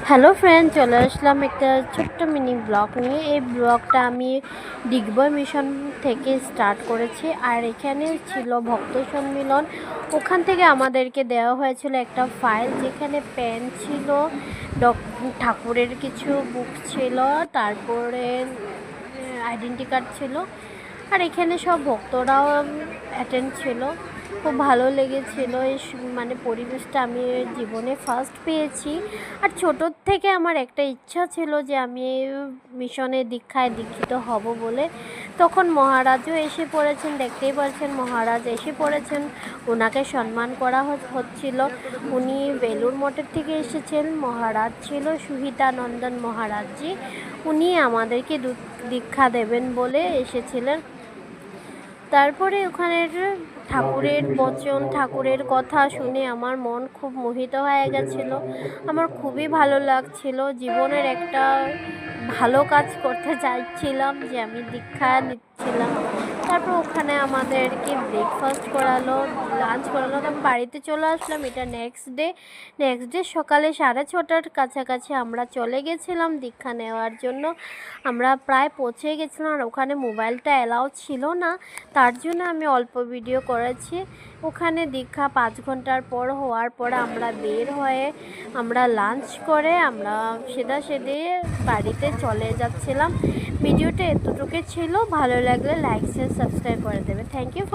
Hello friend, চলে আসলাম একটা ছোট্ট মিনি ব্লগ নিয়ে। এই ব্লগটা আমি ডিগবয় মিশন থেকে স্টার্ট করেছি। আর এখানে ছিল ভক্ত সম্মিলন। ওখান থেকে আমাদেরকে দেওয়া হয়েছিল একটা ফাইল, যেখানে পেন ছিল, ঠাকুরের কিছু বুক ছিল, তারপরে আইডেন্টি কার্ড ছিল। আর এখানে সব ভক্তরাও অ্যাটেন্ড ছিল। খুব ভালো লেগেছিল এই মানে পরিবেশটা আমি জীবনে ফার্স্ট পেয়েছি। আর ছোটোর থেকে আমার একটা ইচ্ছা ছিল যে আমি মিশনে দীক্ষিত হব বলে। তখন মহারাজও এসে পড়েছেন, দেখতেই পাচ্ছেন মহারাজ এসে পড়েছেন। ওনাকে সম্মান করা হচ্ছিল। উনি বেলুর মঠের থেকে এসেছেন। মহারাজ ছিল সুহিতানন্দন মহারাজজি। উনি আমাদেরকে দীক্ষা দেবেন বলে এসেছিলেন। তারপরে ওখানের ঠাকুরের বচন, ঠাকুরের কথা শুনে আমার মন খুব মোহিত হয়ে গেছিল। আমার খুবই ভালো লাগছিল। জীবনের একটা ভালো কাজ করতে চাইছিলাম, যে আমি দীক্ষা নিচ্ছিলাম। তারপর ওখানে আমাদেরকে ব্রেকফাস্ট করালো, লাঞ্চ করালো। আমি বাড়িতে চলে আসলাম। এটা নেক্সট ডে সকালে 6:30টার কাছাকাছি আমরা চলে গেছিলাম দীক্ষা নেওয়ার জন্য। আমরা প্রায় পৌঁছে গেছিলাম। আর ওখানে মোবাইলটা অ্যালাউ ছিল না, তার জন্য আমি অল্প ভিডিও করেছি। ওখানে দীক্ষা 5 ঘন্টার পর হওয়ার পর আমরা বের হয়ে আমরা লাঞ্চ করে আমরা সেদে বাড়িতে চলে যাচ্ছিলাম। ভিডিওটা এতটুকু ছিল। ভালো লাগলে লাইক শেয়ার সাবস্ক্রাইব করে দেবে। Thank you.